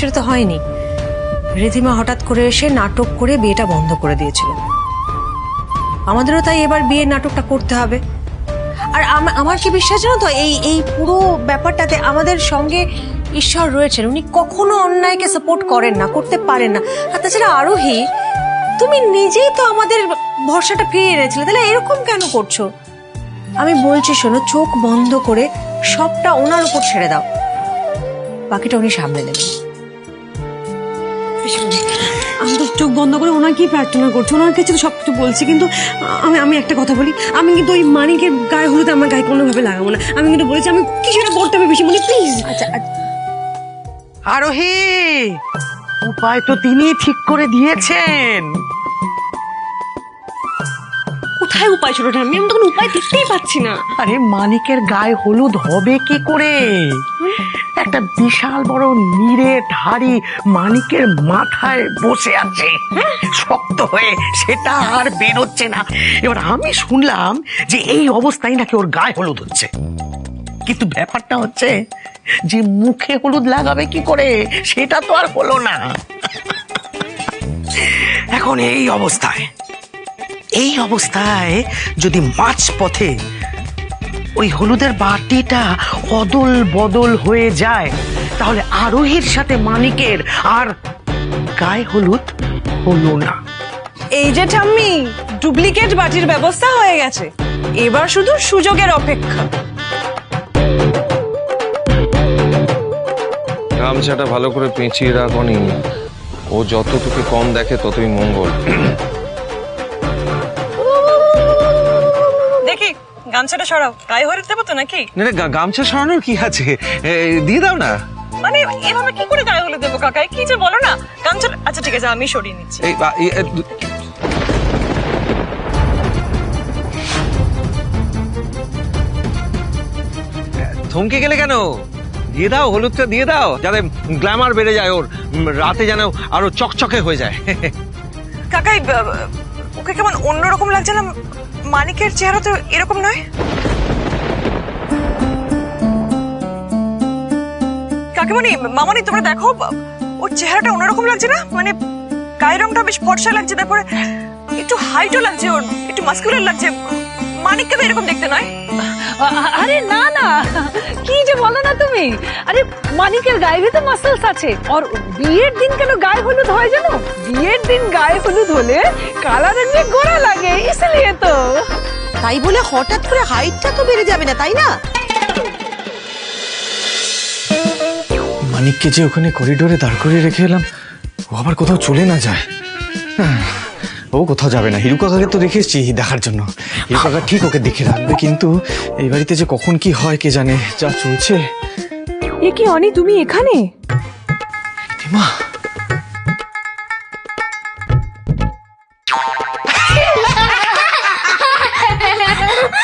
সেটা তো হয়নি। রিধিমা হঠাৎ করে এসে নাটক করে বিয়েটা বন্ধ করে দিয়েছিল। আমাদেরও তাই এবার বিয়ের নাটকটা করতে হবে। আর আমার কি বিশ্বাস জানো তো, এই পুরো ব্যাপারটাতে আমাদের সঙ্গে ঈশ্বর রয়েছেন। উনি কখনো অন্যায়কে সাপোর্ট করেন না, করতে পারেন না। আর তাছাড়া আরোহী, তুমি নিজেই তো আমাদের ভরসাটা ফিরিয়ে এনেছিলে, তাহলে এরকম কেন করছো? আমি বলছি শোনো, চোখ বন্ধ করে সবটা ওনার উপর ছেড়ে দাও, বাকিটা উনি সামলে নেবেন। আমি তো চোখ বন্ধ করে ওনাকেই প্রার্থনা করছি, ওনার কাছে তো সবকিছু বলছি। কিন্তু আমি একটা কথা বলি, আমি কিন্তু ওই মানিকের গায়ে হলুদ আমার গায়ে কোনোভাবে লাগাবো না। আমি কিন্তু বলেছি আমি কিছুটা করতে হবে বেশি, বলি প্লিজ। আচ্ছা আরোহী, উপায় তো তিনি ঠিক করে দিয়েছেন। কোথায় উপায় ছিল? আমি তখন উপায় দেখতেই পাচ্ছি না। আরে মানিকের গায়ে হলুদ হবে কি করে? একটা বিশাল বড় নিরেট হাড়ি মানিকের মাথায় বসে আছে, শক্ত হয়ে, সেটা আর বেরোচ্ছে না। এবার আমি শুনলাম যে এই অবস্থায় নাকি ওর গায়ে হলুদ হচ্ছে, কিন্তু ব্যাপারটা হচ্ছে যে মুখে হলুদ লাগাবে কি করে, সেটা তো আর হলো না। এখন এই অবস্থায় যদি মাঝ পথে ওই হলুদের বাটিটা অদল বদল হয়ে যায়, তাহলে আরোহীর সাথে মানিকের আর গায়ে হলুদ হলো না। এই যে ঠাম্মি, ডুপ্লিকেট বাটির ব্যবস্থা হয়ে গেছে, এবার শুধু সুযোগের অপেক্ষা। গামছাটা ভালো করে পেঁচিয়ে রাখনি, ও যত তোকে কম দেখে ততই মঙ্গল। দেখি গামছাটা সরাও, গায়ে হলুদ দেবো তো নাকি? না গামছা সরানোর কি আছে, দিয়ে দাও না। মানে এভাবে কি করে গায়ে হলুদ দেবো কাকাই, কি যে বলো না। গামছাটা আচ্ছা ঠিক আছে, আমি সরিয়ে নিচ্ছি। থমকে গেলে কেন? দিয়ে দাও, হলুদটা দিয়ে দাও, যাতে গ্ল্যামার বেড়ে যায় ওর, রাতে যেন আরো চকচকে হয়ে যায়। কাকাই, ওকে কেমন অন্যরকম লাগছে না? মানিকের চেহারা তো এরকম নয়। কাকিমণি, মামনি, তোমরা দেখো, ওর চেহারাটা অন্যরকম লাগছে না? মানে গায়ের রংটা বেশ ফর্সা লাগছে, তারপরে একটু হাইটও লাগছে, ওর একটু মাস্কুলার লাগছে। মানিককে তো এরকম দেখতে নয়। আরে না না, কি যে বলো না তুমি। আরে মানিকের গায়ে তো মাসলস আছে। আর বিয়ের দিন কেন গায়ে হলুদ হয় জানো? বিয়ের দিন গায়ে হলুদ হলে কালা রঙে গোরা লাগে, इसलिए তো। তাই বলে হঠাৎ করে হাইটটা তো বেড়ে যাবে না, তাই না? মানিককে যে ওখানে করিডোরে দাঁড় করিয়ে রেখে এলাম, ও আবার কোথাও চলে না যায়। ও কোথাও যাবে না। হিরু কাকাকে তো রেখে এসেছি দেখার জন্য, হিরু কাকা ঠিক ওকে দেখে রাখবে। কিন্তু এই বাড়িতে যে কখন কি হয় কে জানে, যা চলছে। এ কি অনি, তুমি এখানে? মা,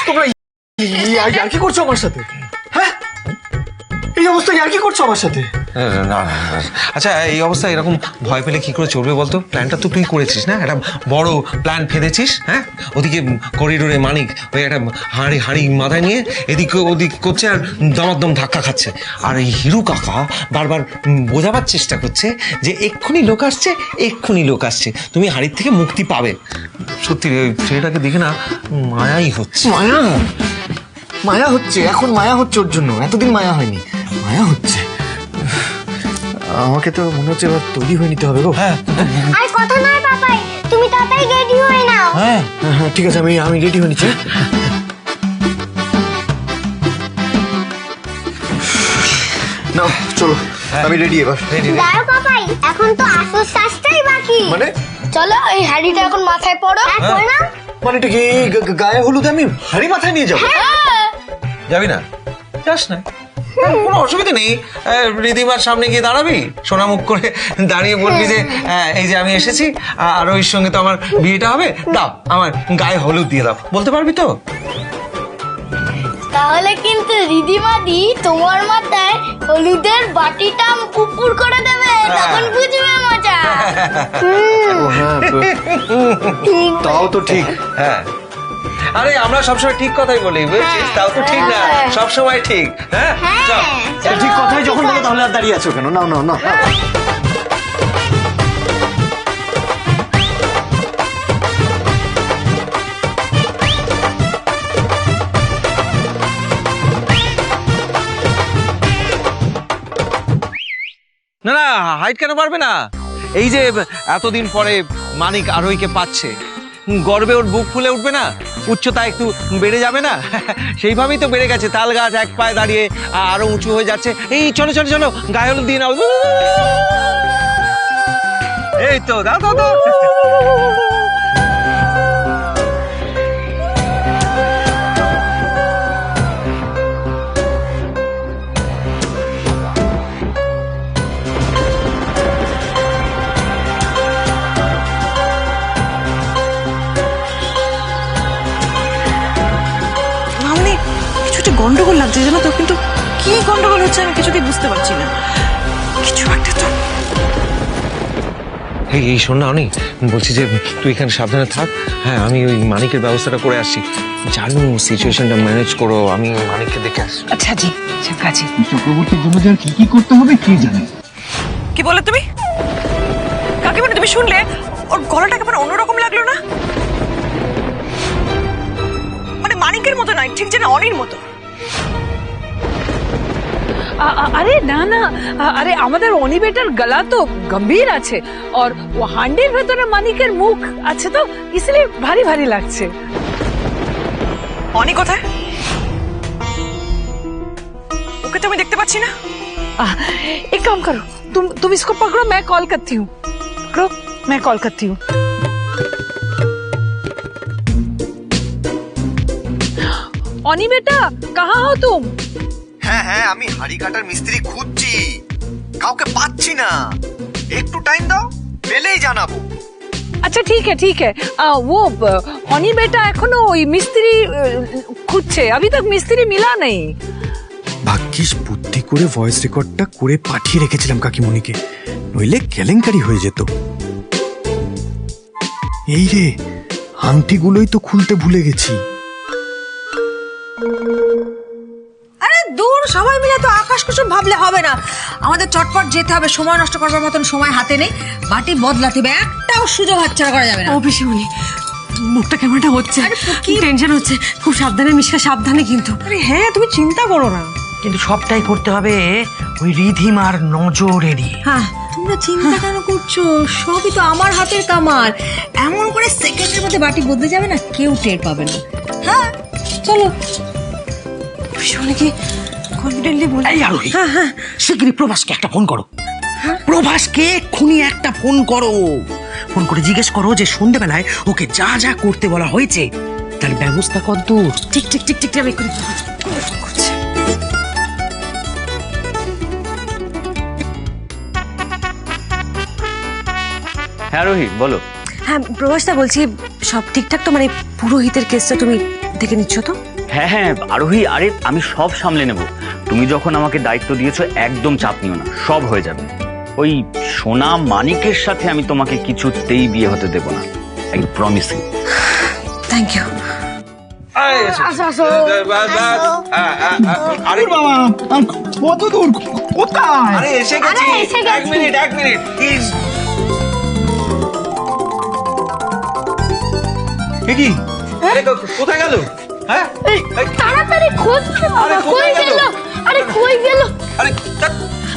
তোমরা আর কি করছো আমার সাথে? হ্যাঁ, এই অবস্থায় আর কি করছো আমার সাথে? না, আচ্ছা এই অবস্থা এরকম ভয় পেলে কি করে চলবে বলতো? প্ল্যানটা তো তুই করেছিস না, একটা বড় প্ল্যান ফেলেছিস। হ্যাঁ, ওদিকে করিডোরে মানিক ওই একটা হাঁড়ি মাথায় নিয়ে এদিক ওদিক করছে আর দমাদম ধাক্কা খাচ্ছে। আর এই হিরু কাকা বারবার বোঝাবার চেষ্টা করছে যে এক্ষুনি লোক আসছে, তুমি হাঁড়ির থেকে মুক্তি পাবে। সত্যি ওই ছেলেটাকে দেখে না মায়াই হচ্ছে। মায়া হচ্ছে, এখন মায়া হচ্ছে ওর জন্য। এতদিন মায়া হয়নি, মায়া হচ্ছে। আমাকে তো মনে হচ্ছে এবার তৈরি হয়ে নিতে হবে গো। হ্যাঁ, আর কথা নয় পাপাই, তুমি তাড়াতাড়ি রেডি হয়ে নাও। হ্যাঁ হ্যাঁ ঠিক আছে, আমি রেডি হয়ে নিচ্ছি। নাও চলো, আমি রেডি এবার। দাঁড়াও পাপাই, এখন তো আসল সাজটাই বাকি। মানে চলো এই হাড়িটা এখন মাথায় পড়ো। পড়ো না? মানেটা কি? গায়ে হলুদ আমি হাড়ি মাথায় নিয়ে যাবো? যাবি না? যাস না, কোনো অসুবিধা নেই। রিদিমার সামনে গিয়ে দাঁড়াবি, সোনা মুখ করে দাঁড়িয়ে বলবি যে এই যে আমি এসেছি, আর ওর সঙ্গে তো আমার বিয়েটা হবে, দাও আমার গায়ে হলুদ দিয়ে দাও, বলতে পারবি তো? তাহলে কিন্তু রিদিমাদি তোমার মাথায় হলুদের বাটিটা উপর করে দেবে, তখন বুঝবে মজা। তাও তো ঠিক। হ্যাঁ, আরে আমরা সবসময় ঠিক কথাই বলি, বুঝছিস? তাও তো ঠিক না, সবসময় ঠিক। হ্যাঁ চল। ঠিক কথাই যখন বলো তাহলে আর দাঁড়িয়ে আছো কেন? নাও নাও নাও। না না, হাইট কেন পারবে না? এই যে এতদিন পরে মানিক আরোহীকে পাচ্ছে, গর্বে ওর বুক ফুলে উঠবে না? উচ্চতা একটু বেড়ে যাবে না? সেইভাবেই তো বেড়ে গেছে, তাল গাছ এক পায়ে দাঁড়িয়ে আরো উঁচু হয়ে যাচ্ছে। এই চলো চলো চলো, গায়ে হলুদ দিয়ে নাও। এই তো দাও দাও দাও। মামনি কিছু একটা গন্ডগোল লাগছে জানো তো, কিন্তু কি গন্ডগোল হচ্ছে আমি কিছুতেই বুঝতে পারছি না। কিছু একটা তো। এই শোন না অনি, বলছি যে তুই এখানে সাবধানে থাক। হ্যাঁ, আমি ওই মানিকের ব্যবস্থাটা করে আসছি। জানো সিচুয়েশনটা ম্যানেজ করো, আমি ওই মানিককে দেখে আসছি। আচ্ছা জি, কাজী। চক্রবর্তীর জন্য যে আর কি করতে হবে কে জানে। কি বলে তুমি? কাকিমণি তুমি শুনলে? ওর গলাটা কেমন অন্যরকম লাগলো না? মানে মানিকের মতো নয়, ঠিক যেন অনির মতো। আরে না না, আরে আমাদের অনি বেটার গলা তো গম্ভীর আছে, আর ও হান্ডির ভেতরে মানিকের মুখ আছে, তো इसलिए ভারী ভারী লাগছে। অনি কোথায়? ওকে তো আমি দেখতে পাচ্ছি না। एक काम करो, तुम इसको पकड़ो, मैं कॉल करती हूँ। पकड़ो, मैं कॉल करती हूँ। অনি বেটা, कहाँ हो तुम? হ্যাঁ হ্যাঁ, আমি হাড়ি কাটার মিস্ত্রি খুঁজছি, কাউকে পাচ্ছি না। একটু টাইম দাও, পেলেই জানাবো। अच्छा ठीक है वो অনি বেটা এখনো ওই মিস্ত্রি খুঁজছে, अभी तक मिस्त्री मिला नहीं। ভাগ্যিস বুদ্ধি করে ভয়েস রেকর্ডটা করে পাঠিয়ে রেখেছিলাম কাকিমণিকে, নইলে কেলেঙ্কারি হয়ে যেত। এই রে, আংটিগুলোই তো খুলতে ভুলে গেছি। আরে দূর, সবাই মিলে তো আকাশ কুসুম ভাবলে হবে না। আমাদের চটপট যেতে হবে, সময় নষ্ট করবার মতন সময় হাতে নেই। বাটি বদলাতে হবে, একটাও সুযোগ হাতছাড়া করা যাবে না। ও পিসিমণি, মুখটা কেমনটা হচ্ছে, কি টেনশন হচ্ছে। খুব সাবধানে মিশকা, সাবধানে কিন্তু। আরে হ্যাঁ, তুমি চিন্তা করো না। কিন্তু সবটাই করতে হবে ওই রিধিমার নজর এড়িয়ে। হ্যাঁ, তোমরা চিন্তা কেন করছো? সবই তো আমার হাতের কামাল। এমন করে সেকেন্ডের মধ্যে বাটি বদলে যাবে না, কেউ টের পাবে না। হ্যাঁ চলো। পিসিমণিকে কনফিডেন্টলি বলি। এই আরোহী, শিগগিরই প্রভাসকে একটা ফোন করো। প্রভাসকে এক্ষুনি একটা ফোন করো। ফোন করে জিজ্ঞেস করো যে সন্ধ্যেবেলায় ওকে যা যা করতে বলা হয়েছে তার ব্যবস্থা কদ্দূর। ঠিক আমি করে করছি। হ্যাঁ রোহিত, বলো। হ্যাঁ প্রভাসদা, বলছি সব ঠিকঠাক তো? মানে পুরোহিতের কেসটা তুমি দেখে নিচ্ছ তো? হ্যাঁ হ্যাঁ আরোহী, আরে আমি সব সামলে নেব। তুমি যখন আমাকে দায়িত্ব দিয়েছো, একদম চাপ নিও না, সব হয়ে যাবে। ওই সোনা মানিকের সাথে আমি তোমাকে কিছুতেই বিয়ে হতে দেব না, I promise you. Thank you. আরে বাবা, কত দূর, কোথায়? আরে এসে গেছি, এক মিনিট। কি আরে কোথায় গেল? হ্যাঁ তাড়াতাড়ি খোঁজ না বাবা, কই গেল? আরে কই গেল? আরে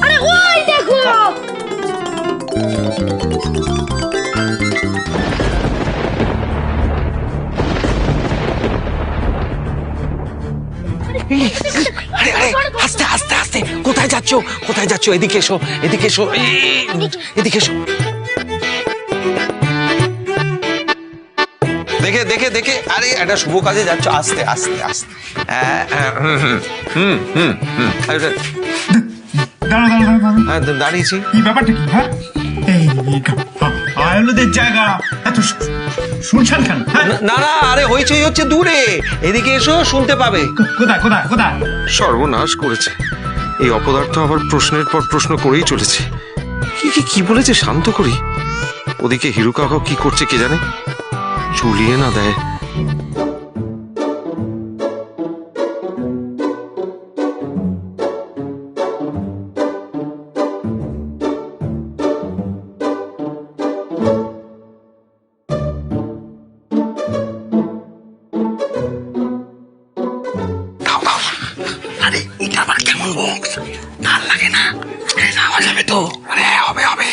আরে ওই দেখো। আরে আস্তে আস্তে আস্তে, কোথায় যাচ্ছ? এদিকে এসো। দেখে আরে একটা শুভ কাজে যাচ্ছ, আস্তে আস্তে। দাঁড়িয়েছি। কি ব্যাপারটা কি? হ্যাঁ, এই আয়ুর্বেদের জায়গা এত শুনছেন কেন? না আরে হইচই হচ্ছে দূরে, এদিকে এসো, শুনতে পাবে। কোথায়? সর্বনাশ করেছে এই অপদার্থ, আবার প্রশ্নের পর প্রশ্ন করেই চলেছে। কি বলেছে শান্ত করি। ওদিকে হিরু কাকা কি করছে কে জানে, চুলিয়ে না দেয়। সাউন্ড বক্স তার লাগে না, আওয়াজ হবে তো? আরে হবে হবে,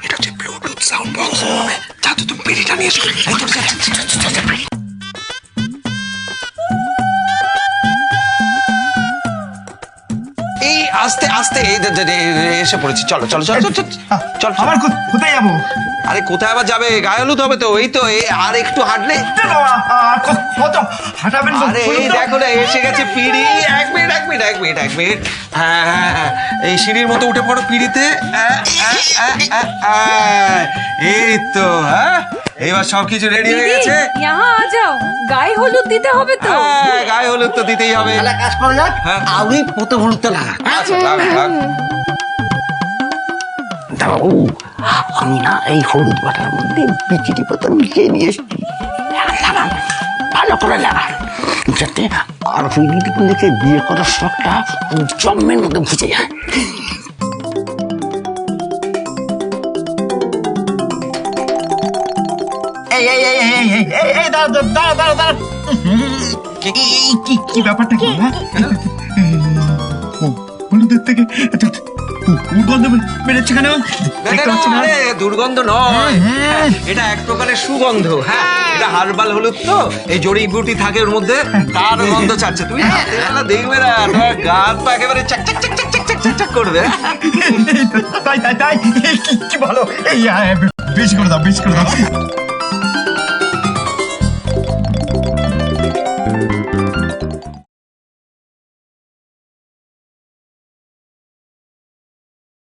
এটা হচ্ছে ব্লুটুথ সাউন্ড বক্স হবে। যা তো তুমি বিড়িটা নিয়ে এসো। এই তো, যা, যা, যা, যা, যা, যা। এই আস্তে আস্তে এসে পড়েছি, চলো চলো চলো চলো চল। আবার কোথায় যাবো? আরে কোথায় আবার যাবে, গায়ে হলুদ হবে তো, এই তো আর একটু হাঁটলে। কত হাঁটাবেন? আরে এই দেখো না, এসে গেছে পিঁড়ি। এক মিনিট। হ্যাঁ, এই সিঁড়ির মতো উঠে পড়ো পিঁড়িতে। এই তো, হ্যাঁ এবার সবকিছু রেডি হয়ে গেছে। यहाँ आ जाओ, গায়ে হলুদ দিতে হবে তো। হ্যাঁ, গায়ে হলুদ তো দিতেই হবে। কাজ করা যাক, হ্যাঁ। আগে পতে হলুদটা লাগা। আচ্ছা, লাগ। বাবু, আমি না এই হলুদ বাটার মধ্যে বিচিটি পাতা মিশিয়ে নিয়ে এসছি। লাগান, ভালো করে লাগান, যাতে আর দেখে বিয়ে করার শখটা জম্মের মধ্যে ঘুচে যায়। কি ব্যাপারটা কি? হলুদের থেকে দুর্গন্ধ বেরোচ্ছে কেন? দেখতে পাচ্ছি না। আরে দুর্গন্ধ নয়, এটা এক প্রকারের সুগন্ধ। হ্যাঁ, এটা হার্বাল হলুদ তো, এই জড়িবুটি থাকে ওর মধ্যে, তার গন্ধ ছাড়ছে। তুমি হাতে বেলা দেখবে না, তোমার গাছ পা একেবারে চাক চাক চাক চাক চাক চাক চাক করবে। তাই কি ভালো, এই বেশি করে দাও।